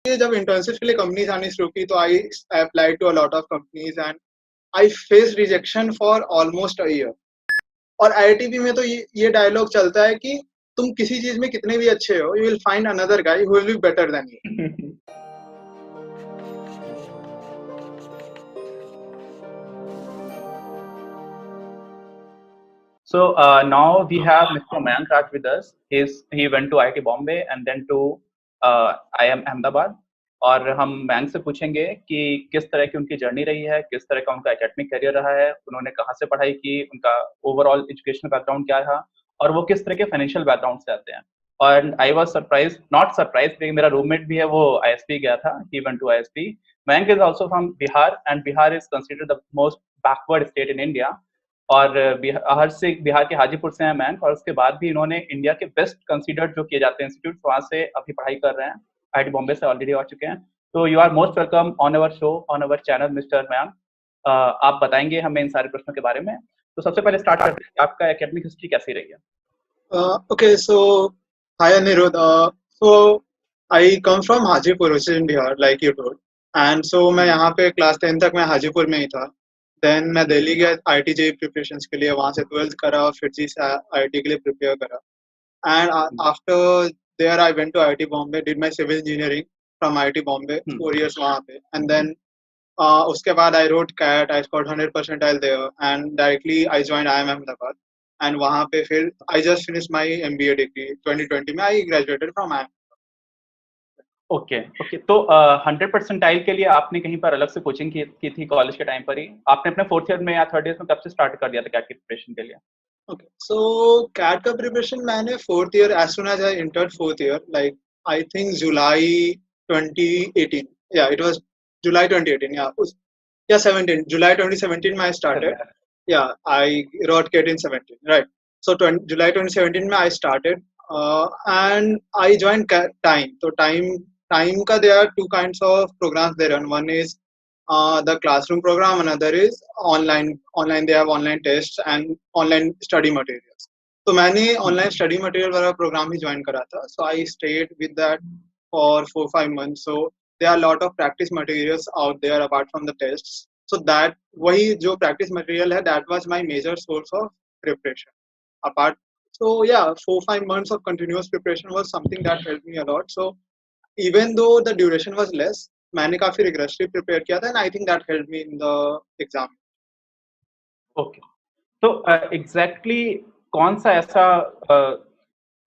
ये जब इंटर्नशिप के लिए कंपनीज आनी शुरू की, तो I applied to a lot of companies and I face rejection for almost a year. और आईआईटीबी में तो ये डायलॉग चलता है कि तुम किसी चीज में कितने भी अच्छे हो, you will find another guy who will be better than you. So now we have Mr. Mayank Raj with us. He went to IIT Bombay and then to IIM Ahmedabad. और हम मयंक से पूछेंगे कि किस तरह की उनकी जर्नी रही है, किस तरह का उनका एकेडमिक करियर रहा है, उन्होंने कहाँ से पढ़ाई की, उनका ओवरऑल एजुकेशनल बैकग्राउंड क्या रहा और वो किस तरह के फाइनेंशियल बैकग्राउंड से आते हैं। और I was surprise, not surprise, क्योंकि मेरा रूममेट भी है, वो आईएसपी गया था, ही went to ISP. Mayank is also from Bihar and Bihar is considered the most backward state in India. और बिहार के हाजीपुर से हैं मयंक, और उसके बाद भी इन्होंने इंडिया के बेस्ट कंसीडर्ड जो किए जाते हैं इंस्टीट्यूट, वहाँ से अभी पढ़ाई कर रहे हैं। आईआईटी बॉम्बे से ऑलरेडी आ चुके हैं। तो you are most welcome on our show, on our channel mister Mayank. आप बताएंगे हमें इन सारे प्रश्नों के बारे में। तो सबसे पहले स्टार्ट करते हैं, आपका एकेडमिक हिस्ट्री कैसी रही है? Okay, so hi Anirudh. So I come from Hajipur, which is in Bihar, like you told. And so मैं यहाँ पे क्लास 10 तक मैं हाजीपुर में ही था। देन मैं दिल्ली गया आईआईटी जेईई प्रिपरेशंस के लिए, वहाँ से 12th करा, फिर जी से आईआईटी के लिए प्रिपेयर करा। And after there I went to IIT Bombay, did my civil engineering from IIT Bombay 4 years वहाँ पे। एंड देन उसके बाद I wrote CAT, I scored 100 percentile there and directly I joined IIM Ahmedabad. And वहाँ पे फिर I just finish my MBA degree 2020 में, I graduated from IIM. Okay okay. तो 100 percentile के लिए आपने कहीं पर अलग से कोचिंग की थी कॉलेज के टाइम पर ही? आपने अपने 4th ईयर में या 3rd ईयर में कब से स्टार्ट कर दिया था कैट की प्रिपरेशन के लिए? Okay, so CAT का प्रिपरेशन मैंने 4th year, as soon as I entered 4th year, like I think July 2018, yeah, it was July 2018, yeah 17, July 2017 I started. Yeah, I wrote CAT in 17, right? So July 2017 I started, and I joined Time. So Time का there are two kinds of programs they run. One is the classroom program, another is online. They have online tests and online study materials. तो मैंने online study material वाला program ही join करा था. So I stayed with that for 4-5 months. So there are a lot of practice materials out there apart from the tests. So that वही जो practice material है, that was my major source of preparation. So yeah, 4-5 months of continuous preparation was something that helped me a lot. So even though the duration was less, मैंने काफी rigorously prepare किया था, and I think that helped me in the exam. Okay. तो exactly कौन सा ऐसा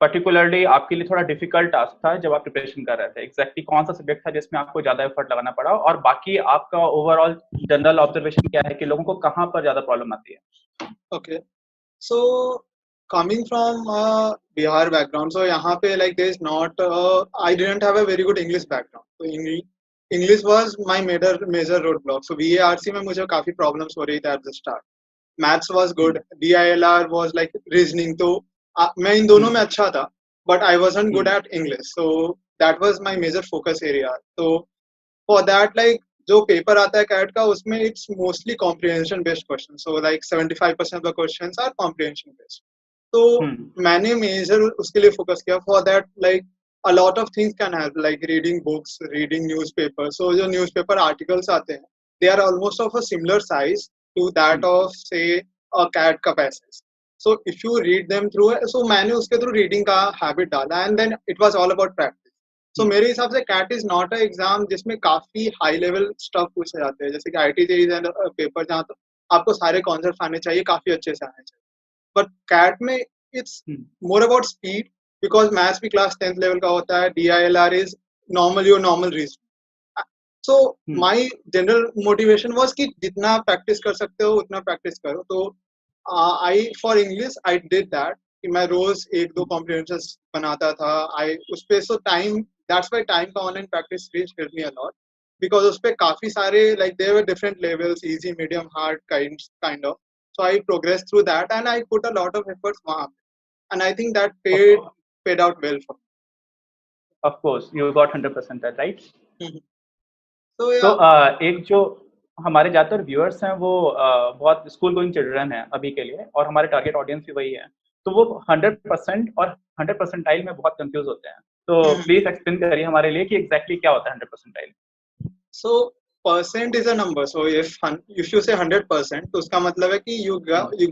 particularly आपके लिए थोड़ा डिफिकल्ट टास्क था जब आप प्रिपरेशन कर रहे थे? एग्जैक्टली कौन सा सब्जेक्ट था जिसमें आपको ज्यादा एफर्ट लगाना पड़ा? और बाकी आपका ओवरऑल जनरल ऑब्जर्वेशन क्या है कि लोगों को कहाँ पर ज्यादा प्रॉब्लम आती है? Okay, so coming from Bihar background, so यहाँ पे like there is not I didn't have a very good English background. So English was my major roadblock. So VARC में मुझे काफी problems हो रही थी at the start. Maths was good, DILR was like reasoning. तो मैं इन दोनों में अच्छा था, but I wasn't good at English. So that was my major focus area. So for that, like जो पेपर आता है कैट का, उसमें it's mostly comprehension based question. So like 75% of the questions are comprehension based. तो मैंने major उसके लिए focus किया. For that like a lot of things can help, like reading books, reading newspapers. So जो newspaper articles आते हैं, they are almost of a similar size to that of say a CAT का passage. So if you read them through, so मैंने उसके through reading का habit डाला, and then it was all about practice. So मेरे हिसाब से CAT is not a exam जिसमें काफी हाई लेवल स्टफ पूछे जाते हैं, जैसे कि आईटी जेईई पेपर जहाँ तो आपको सारे कॉन्सेप्ट आने चाहिए, काफी अच्छे से आने चाहिए. बट कैट में it's more about speed, because maths भी क्लास 10th लेवल का होता है. DILR is normal reason. So my general motivation was कि जितना प्रैक्टिस कर सकते हो उतना प्रैक्टिस करो. तो I for English I did that कि मैं रोज 1-2 कॉम्प्रिहेंशंस बनाता था. आई उस पे so time, that's why time का online practice reach help me a lot, because उस पे काफी सारे like there were different levels, easy, medium, hard kind of. So I progress through that and I put a lot of efforts वहां पे, and I think that paid out well for me. Of course, you got 100% that, right? So yeah. तो एक जो हमारे ज़्यादातर viewers हैं वो बहुत स्कूल गोइंग चिल्ड्रन हैं अभी के लिए, और हमारे टारगेट ऑडियंस भी वही है. तो वो 100% और 100 percentile में बहुत कंफ्यूज होते हैं. तो प्लीज एक्सप्लेन करिए हमारे लिए कि एग्जैक्टली क्या होता है 100 percentile. So percent is a number. So if you say 100%, तो उसका मतलब है कि you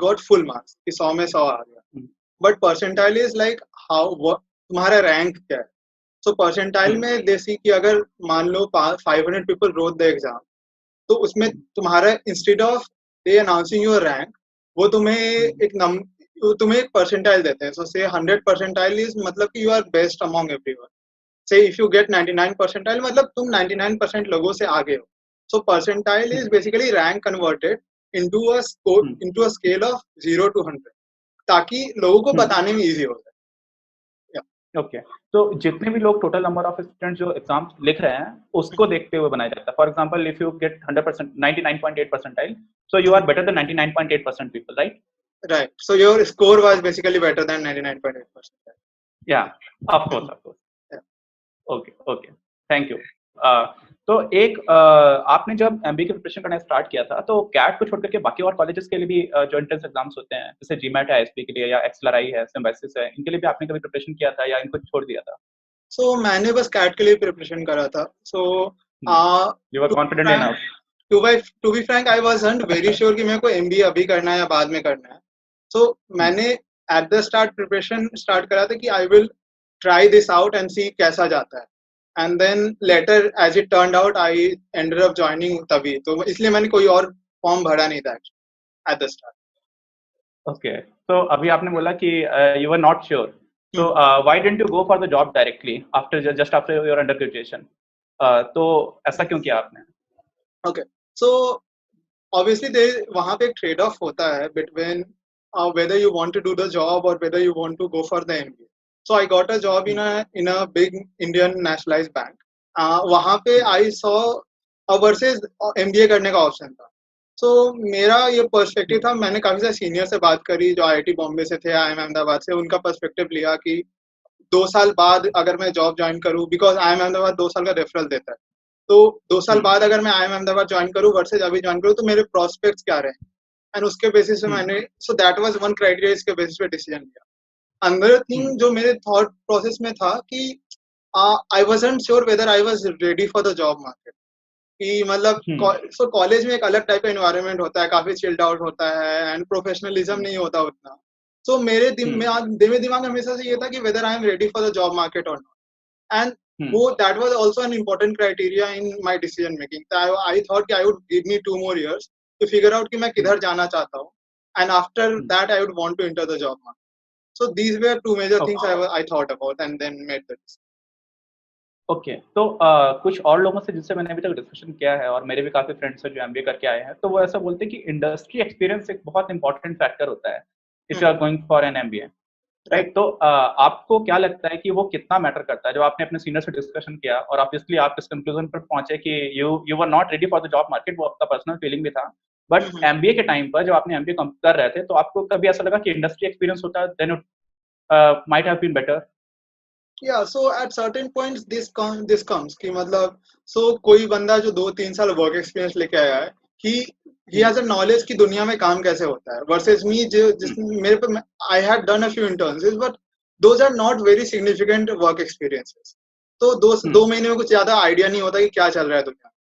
got full marks, कि 100 में 100 आ गया. But percentile is like तुम्हारा रैंक क्या है. So percentile में जैसे कि अगर मान लो 500 people wrote the exam, तो उसमें तुम्हारा instead of they announcing your rank, वो तुम्हें एक परसेंटाइल देते हैं. सो से 100 परसेंटाइल इज मतलब कि you are best among everyone. Say if you get 99 percentile मतलब तुम 99% लोगों से आगे हो. So percentile is basically rank converted into a scale of 0 to 100, ताकि लोगों को बताने में इजी हो जाए. ओके, तो जितने भी लोग टोटल नंबर ऑफ स्टूडेंट्स जो एग्जाम लिख रहे हैं उसको देखते हुए बनाया जाता है. For example if you get 100% 99.8 percentile, so you are better than 99.8% people, right? Right. So your score was basically better than 99.8%. Yeah, of course. Yeah. Okay okay, thank you. तो एक आपने जब एमबीए की प्रिपरेशन करना start किया था तो cat को छोड़ करके बाकी और कॉलेजेस के लिए भी जो एंट्रेंस एग्जाम्स होते हैं जैसे जीमैट है आईएसपी के लिए या एक्सएलआरआई है, सिम्बायोसिस है, इनके लिए भी आपने कभी प्रिपरेशन किया था या इनको छोड़ दिया था? So मैंने बस कैट के लिए प्रिपरेशन करा था. So you were confident enough? To be frank I wasn't very sure कि मेरे को एमबीए अभी करना है या बाद में करना है. So मैंने at the start preparation start करा था कि I will try this out and see कैसा जाता है. And then later as it turned out I ended up joining तभी, तो इसलिए मैंने कोई और फॉर्म भरा नहीं था एट द स्टार्ट. ओके, तो अभी आपने बोला कि you were not sure, so why didn't you go for the job directly after just after your under graduation? तो ऐसा क्यों किया आपने? Okay, so obviously वहाँ पे एक ट्रेड ऑफ होता है between whether you want to do the job or whether you want to go for the MBA. So I got a job in a big Indian nationalized bank. वहाँ पे I saw versus MBA करने का option था. So मेरा ये perspective था, मैंने काफी सारे सीनियर से बात करी जो आईआईटी बॉम्बे से थे, IIM अहमदाबाद से, उनका पर्सपेक्टिव लिया कि 2 साल बाद अगर मैं जॉब ज्वाइन करूँ, बिकॉज IIM अहमदाबाद 2 साल का रेफरल देता है, तो 2 साल बाद अगर मैं IIM अहमदाबाद ज्वाइन करूँ वर्सेज अभी ज्वाइन करूँ तो मेरे प्रोस्पेक्ट्स क्या रहे. एंड उसके बेसिस पे मैंने, so that was one criteria, इसके बेसिस पे डिसीजन लिया. अनदर थिंग जो मेरे थॉट प्रोसेस में था कि I wasn't sure whether I was ready for the job market. कि मतलब सो कॉलेज में एक अलग टाइप का एनवायरनमेंट होता है, काफी चिल्ड आउट होता है एंड प्रोफेशनलिज्म नहीं होता उतना. सो मेरे दिमाग में हमेशा से ये था कि whether I am ready for the job market और नॉट. एंड वो that was also an important criteria in my decision making. I thought कि I would give me 2 more years to figure out कि मैं किधर जाना चाहता हूँ, and after that I would want to enter the job market. So these were 2 major things I thought about and then made the decision. Okay, तो कुछ और लोगों से जिनसे मैंने अभी तक डिस्कशन किया है और मेरे भी काफी फ्रेंड्स हैं जो एमबीए करके आए हैं, तो वो ऐसा बोलते हैं कि इंडस्ट्री एक्सपीरियंस एक बहुत इंपॉर्टेंट फैक्टर होता है if you are going for an MBA, right? तो आपको क्या लगता है कि वो कितना मैटर करता है? जब आपने अपने सीनियर से डिस्कशन किया और ऑब्वियसली आप इस कंक्लूजन पर पहुंचे कि you were not ready for the job market, वो आपका पर्सनल फीलिंग भी था, बट एमबीए के टाइम पर जब आपने एमबीए कर रहे थे तो आपको कभी ऐसा लगा कि इंडस्ट्री एक्सपीरियंस होता then it might have been better? Yeah, so at certain points this comes कि मतलब so कोई बंदा जो 2-3 साल वर्क एक्सपीरियंस लेके आया है, he has a knowledge कि दुनिया में काम कैसे होता है, versus me जिसमें मेरे पे I had done a few internships but those are not very significant work experiences. तो 2 महीने में कुछ ज्यादा आइडिया नहीं होता कि क्या चल रहा है दुनिया में.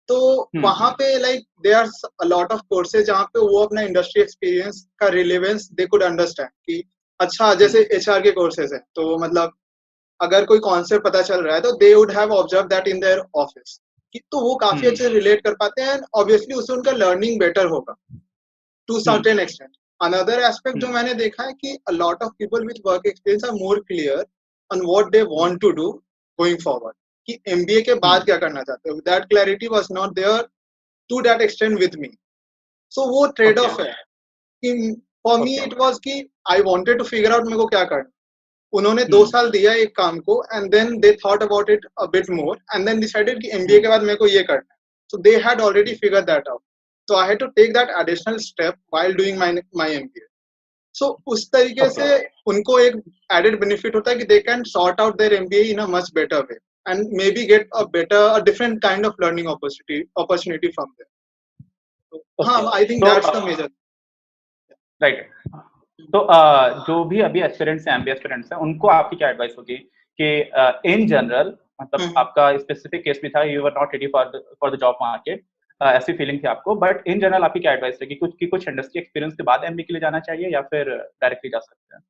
तो वहां पे like there are a lot of courses जहाँ पे वो अपना इंडस्ट्री एक्सपीरियंस का रिलेवेंस दे कुड अंडरस्टैंड कि अच्छा जैसे एचआर के कोर्सेज है, तो मतलब अगर कोई कॉन्सेप्ट पता चल रहा है तो they would have observe that in their office, तो वो काफी अच्छे से रिलेट कर पाते हैं एंड ऑब्वियसली उससे उनका लर्निंग बेटर होगा to certain extent. Another aspect जो मैंने देखा है कि a lot of people with work experience are more clear on what they want to do going forward, कि एमबीए के बाद क्या करना चाहते हो. That clarity was not there to that extent with me. So वो ट्रेड ऑफ है कि फॉर मी इट वाज कि I wanted to figure out मेरे को क्या करना. उन्होंने 2 साल दिया एक काम को and then they thought about it a bit more and then decided कि एमबीए के बाद मेरे को ये करना है. So they had already figured that out, so I had to take that additional step while doing my MBA. So उस तरीके से उनको एक एडेड बेनिफिट होता है कि they can sort out their MBA in a much better way and maybe get a different kind of learning opportunity from there. हाँ, I think that's the major. Right. तो जो भी अभी aspirants हैं, MBA aspirants हैं, उनको आपकी क्या एडवाइस होगी कि इन जनरल मतलब हम्म। आपका स्पेसिफिक केस भी था, you were not ready for the job market, ऐसी फीलिंग थी आपको, बट इन जनरल आपकी क्या एडवाइस है कि कुछ इंडस्ट्री एक्सपीरियंस के बाद एमबीए के लिए जाना चाहिए या फिर डायरेक्टली जा सकते हैं?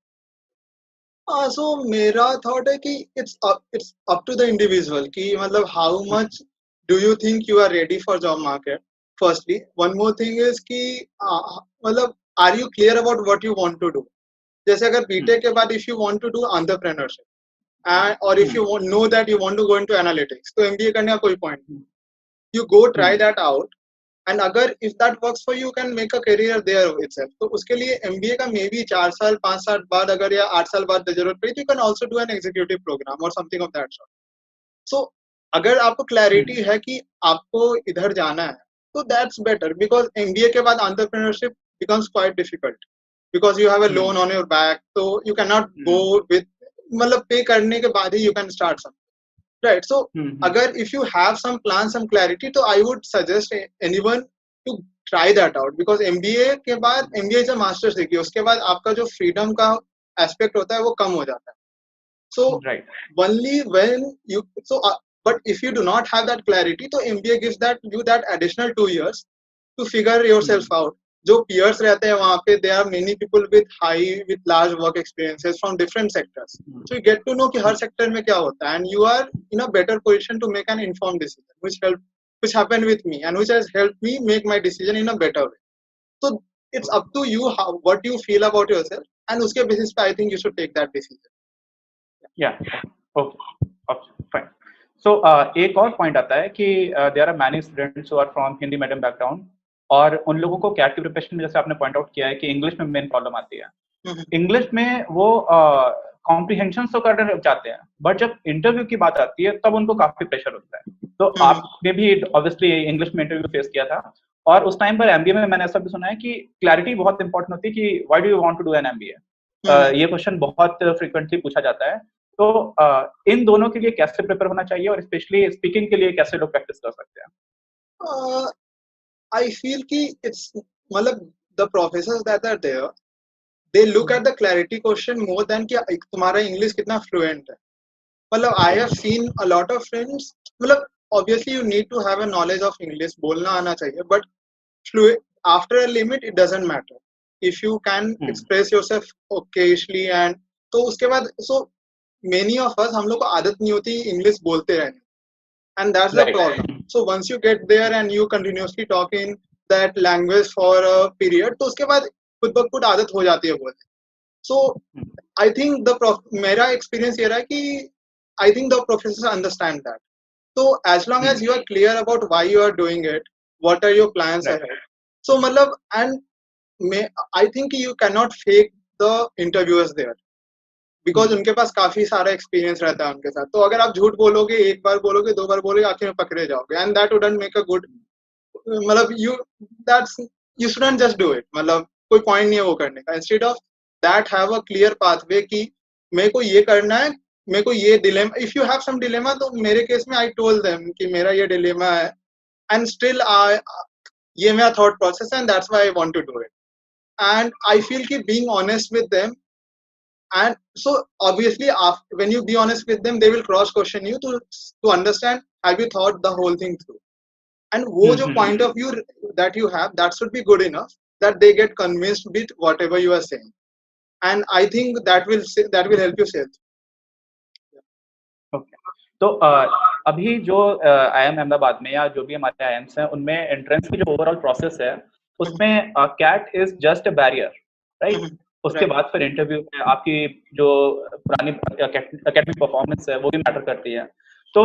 सो मेरा थॉट है कि it's up to the individual कि मतलब how much do you think you are ready for job market. Firstly one more thing is कि मतलब are you clear about what you want to do. जैसे अगर BTech के बाद if you want to do entrepreneurship और if you know that you want to go into analytics तो MBA करने का कोई पॉइंट नहीं। You go try that out and अगर if that works for you can make a career there itself. तो उसके लिए एमबीए का मे बी 4 साल 5 साल बाद अगर या 8 साल बाद जरूरत पड़ी तो you can also do an executive program और something of that sort. So अगर आपको क्लैरिटी है कि आपको इधर जाना है तो दैट्स बेटर बिकॉज एमबीए के बाद entrepreneurship becomes quite difficult because you have a loan on your back. तो you can not go with मतलब पे करने के बाद ही you can start something. Right. So, agar if you have some plan, some clarity, तो I would suggest anyone to try that out because MBA के बाद MBA is a master's degree, उसके बाद आपका जो freedom का aspect होता है वो कम हो जाता है. So right only when you but if you do not have that clarity, तो MBA gives that additional 2 years to figure yourself out. जो peers रहते हैं वहाँ पे there are many people with large work experiences from different sectors. So you get to know कि हर sector में क्या होता है and you are in a better position to make an informed decision, which happened with me and which has helped me make my decision in a better way. So it's up to you what you feel about yourself and उसके basis पे I think you should take that decision. या okay fine. So एक और point आता है कि there are many students who are from Hindi medium background और उन लोगों को कैट की प्रिपरेशन में जैसे आपने पॉइंट आउट किया है कि इंग्लिश में मेन प्रॉब्लम आती है। इंग्लिश में वो कॉम्प्रिहेंशन तो करने लग जाते हैं बट जब इंटरव्यू की बात आती है तब उनको काफी प्रेशर होता है। तो आपने भी ऑब्वियसली इंग्लिश में इंटरव्यू फेस किया था और उस टाइम पर एमबीए में मैंने ऐसा भी सुना है कि क्लैरिटी बहुत इंपॉर्टेंट होती है कि why do you want to do an MBA. ये क्वेश्चन बहुत फ्रिक्वेंटली पूछा जाता है। तो इन दोनों के लिए कैसे प्रिपेयर होना चाहिए और स्पेशली स्पीकिंग के लिए कैसे लोग प्रैक्टिस कर सकते हैं? I feel कि it's मतलब the professors that are there they look at the clarity question more than कि तुम्हारा इंग्लिश कितना फ्लुएंट है। मतलब I have seen a lot of friends मतलब obviously you need to have a knowledge of English बोलना आना चाहिए but fluent after a limit it doesn't matter if you can express yourself occasionally and तो उसके बाद so many of us हम लोग को आदत नहीं होती इंग्लिश बोलते रहने and that's the problem. So once you get there and you continuously talk in that language for a period तो उसके बाद खुद ब खुद आदत हो जाती है बोलने। So I think मेरा experience ये रहा है कि I think the professors understand that. So as long as you are clear about why you are doing it, what are your plans ahead. So मतलब and I think you cannot fake the interviewers there. Because उनके पास काफी सारा experience रहता है उनके साथ। तो अगर आप झूठ बोलोगे एक बार बोलोगे 2 बार बोलोगे आखिर में पकड़े जाओगे and that wouldn't make a good मतलब you shouldn't just do it. मतलब कोई पॉइंट नहीं है वो करने का। Instead of that have a clear pathway कि मेरे को ये करना है, मेरे को ये dilemma. If you have some dilemma तो मेरे केस में आई टोल्ड देम कि मेरा ये डिलेमा है एंड स्टिल ये मेरा थॉट प्रोसेस है and that's why I want to do it. And I feel कि being honest with them and so obviously after, when you be honest with them they will cross question you to understand have you thought the whole thing through and wo jo point of view that you have that should be good enough that they get convinced with whatever you are saying and I think that will help you sell. Okay तो अभी जो IM Ahmedabad में या जो भी हमारे IIMs हैं उनमें एंट्रेंस की जो ओवरऑल प्रोसेस है उसमें CAT is just a barrier right. उसके बाद फिर इंटरव्यू में आपकी जो पुरानी एकेडमिक परफॉर्मेंस है वो भी मैटर करती है। तो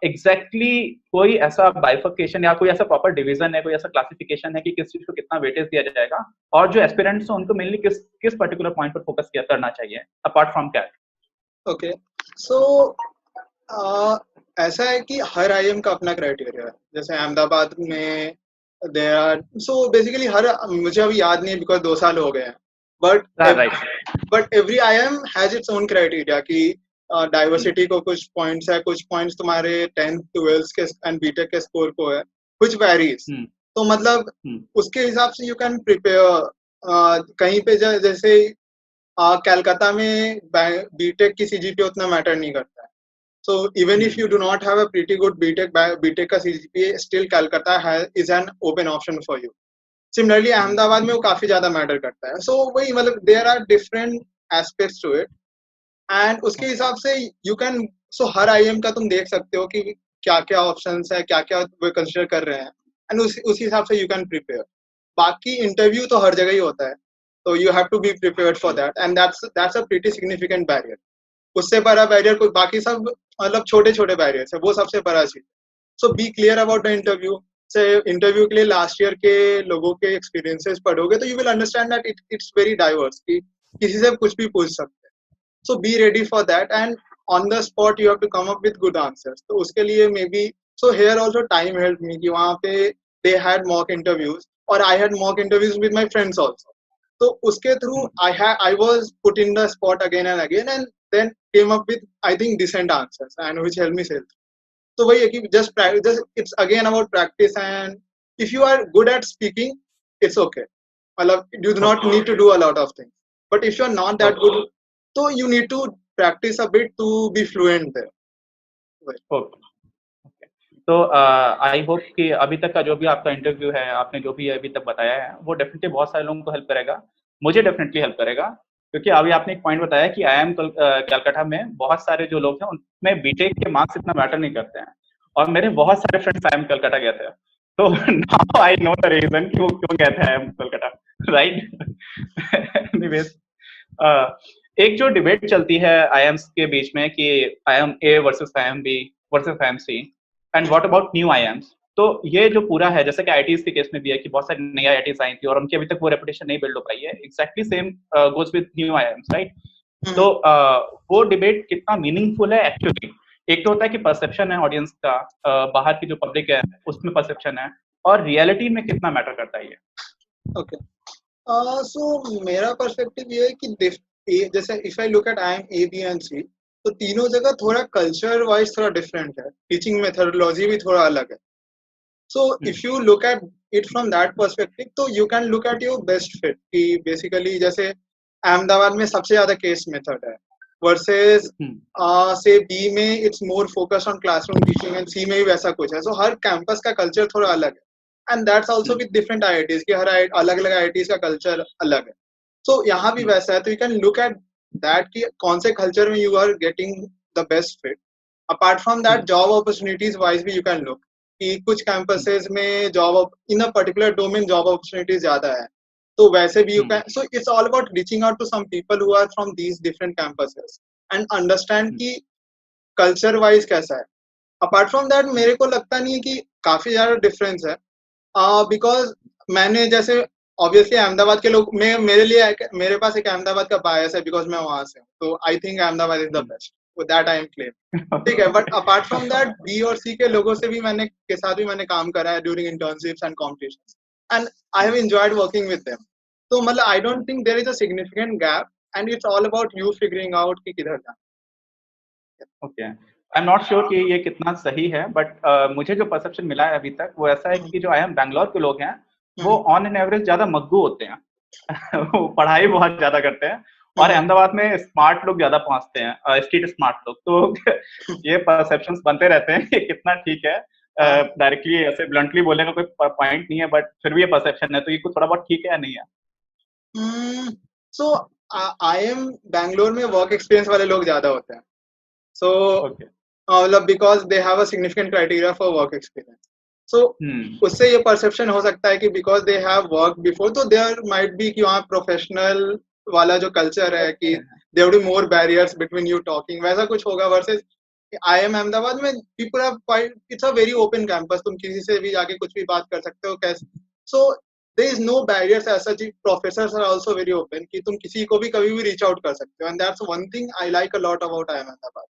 एग्जैक्टली कोई ऐसा बाइफर्केशन या कोई ऐसा प्रॉपर डिवीजन है, कोई ऐसा क्लासिफिकेशन है कि किस चीज को कितना वेटेज दिया जाएगा और जो एस्पिरेंट्स हैं उनको मेनली किस पर्टिकुलर पॉइंट पर फोकस करना चाहिए apart from CAT? Okay so ऐसा है कि हर आईएम का अपना क्राइटेरिया है। जैसे अहमदाबाद में देयर आर सो बेसिकली हर मुझे अभी याद नहीं है बिकॉज 2 साल हो गए हैं but every IIM has its own criteria कि डाइवर्सिटी को कुछ पॉइंट्स है, कुछ पॉइंट्स तुम्हारे 10th 12th के एंड बीटेक के स्कोर को है व्हिच वेरीज। तो मतलब उसके हिसाब से यू कैन प्रिपेयर कहीं पे जैसे कलकत्ता में बीटेक की सीजीपीए उतना मैटर नहीं करता है. So even if you do not have a pretty good BTech का CGPA, still Calcutta is an open option for you. Similarly, Ahmedabad में वो काफी ज्यादा मैटर करता है. So वही मतलब there are different aspects to it. And उसके हिसाब से you can, so her IIM का तुम देख सकते हो कि क्या क्या ऑप्शंस है, क्या क्या वो कंसिडर कर रहे हैं, एंड उस हिसाब से यू कैन प्रिपेयर. बाकी इंटरव्यू तो हर जगह ही होता है, तो you have to be prepared for that, and that's a pretty significant barrier. उससे बड़ा बैरियर कोई, बाकी सब मतलब छोटे छोटे बैरियर्स है, वो सबसे बड़ा चीज. So be clear about the interview. से इंटरव्यू के लिए लास्ट ईयर के लोगों के एक्सपीरियंसेस पढ़ोगे तो you will understand that it's very diverse, कि किसी से कुछ भी पूछ सकते हैं. So be ready for that, and on the spot you have to come up with good answers. तो उसके लिए maybe, so here also time help me, कि वहाँ पे दे हैड मॉक इंटरव्यूज और I had mock interviews with my friends also. तो उसके through I was put in the spot again and again, and then came up with, I think, decent answers, and which helped me sell. So वही है कि just practice, just it's again about practice, and if you are good at speaking, it's okay. मतलब you do not need to do a lot of things, but if you are not that good, so you need to practice a bit to be fluent there. तो I hope कि अभी तक का जो भी आपका interview है, आपने जो भी अभी तक बताया है, वो डेफिनेटली बहुत सारे लोगों को हेल्प करेगा. मुझे डेफिनेटली हेल्प करेगा, क्योंकि अभी आपने एक पॉइंट बताया कि IIM कलकत्ता में बहुत सारे जो लोग हैं उनमें बीटेक के मार्क्स इतना मैटर नहीं करते हैं, और मेरे बहुत सारे फ्रेंड्स IIM कलकत्ता गए थे. तो now I know the reason कि वो क्यों गए थे IIM कलकत्ता, राइट. एनीवेज, एक जो डिबेट चलती है IIMs के बीच में कि IIM A versus IIM B versus IIM C, and what about new IIMs. तो ये जो पूरा है, जैसे कि IITs के केस में भी है कि बहुत सारी नई IITs आई थी और उनकी अभी तक वो रेपुटेशन नहीं बिल्ड हो पाई है. Exactly same goes with new IIMs, right. तो वो डिबेट कितना मीनिंगफुल है एक्चुअली. एक तो होता है कि परसेप्शन है ऑडियंस का, बाहर की जो पब्लिक है उसमें परसेप्शन है, और रियलिटी में कितना मैटर करता है ये. ओके, सो मेरा पर्सपेक्टिव ये है कि जैसे if I look at IIM A, B and C, तो तीनों जगह थोड़ा कल्चर वाइज थोड़ा डिफरेंट है, टीचिंग मेथोडोलॉजी भी थोड़ा अलग है. So if you look at it from that perspective, तो you can look at your best fit, कि basically जैसे अहमदाबाद में सबसे ज्यादा केस मेथड है, versus से B में it's more focused on classroom teaching, and C में भी वैसा कुछ है. So हर कैंपस का कल्चर थोड़ा अलग है, and that's also with different IITs, कि हर अलग अलग IITs का कल्चर अलग है. So यहाँ भी वैसा है, तो you can look at that कि कौन से कल्चर में you are getting the best fit. Apart from that, job opportunities wise भी you can look, कि कुछ कैंपसेस में job in a particular domain job opportunities ज्यादा है, तो वैसे भी you can. So it's all about reaching out to some people who are from these different campuses and understand कि कल्चर वाइज कैसा है. अपार्ट फ्रॉम दैट मेरे को लगता नहीं है कि काफी ज्यादा डिफरेंस है, बिकॉज मैंने जैसे ऑब्वियसली अहमदाबाद के लोग, मेरे पास एक अहमदाबाद का बायस है बिकॉज मैं वहां से हूँ, तो I think Ahmedabad is the best, that I am claim. ठीक है, but apart from that B और सी के लोगों से भी मैंने काम करा है during internships and competitions, and I have enjoyed working with them. तो मतलब I don't think there is a significant gap, and it's all about you figuring out कि किधर जाना. Okay, I am not sure कि ये कितना सही है, बट मुझे जो परसेप्शन मिला है अभी तक वो ऐसा है कि जो IIM बैंगलोर के लोग हैं वो ऑन एन एवरेज ज्यादा मग्गू होते हैं. वो पढ़ाई बहुत ज्यादा करते हैं, और अहमदाबाद में स्मार्ट लोग ज्यादा पहुंचते हैं, स्ट्रीट स्मार्ट लोग. तो ये परसेप्शंस बनते रहते हैं, ये कितना ठीक है, डायरेक्टली ऐसे ब्लंटली बोलने का कोई पॉइंट नहीं है, बट फिर भी ये परसेप्शन है, तो ये कुछ थोड़ा बहुत ठीक है या नहीं है. सो IIM बैंगलोर में वर्क एक्सपीरियंस वाले लोग ज्यादा होते हैं, so मतलब because they have a significant criteria for work experience. So उससे ये perception हो सकता है कि because they have worked before, तो there might be कि वहाँ professional वाला जो culture है कि there would be more barriers between you talking, वैसा कुछ होगा. versus IIM अहमदाबाद में people have quite, it's a very open campus, तुम किसी से भी जाके कुछ भी बात कर सकते हो कैसे. So there is no barriers as such. Professors are also very open कि तुम किसी को भी कभी भी reach out कर सकते हो, and that's one thing I like a lot about IIM Ahmedabad,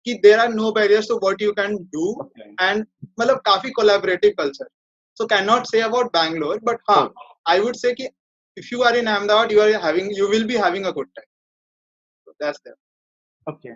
कि there are no barriers to what you can do, and मतलब काफी collaborative culture. So cannot say about Bangalore, but हाँ I would say कि if you are in Ahmedabad, you will be having a good time. So that's there. Okay.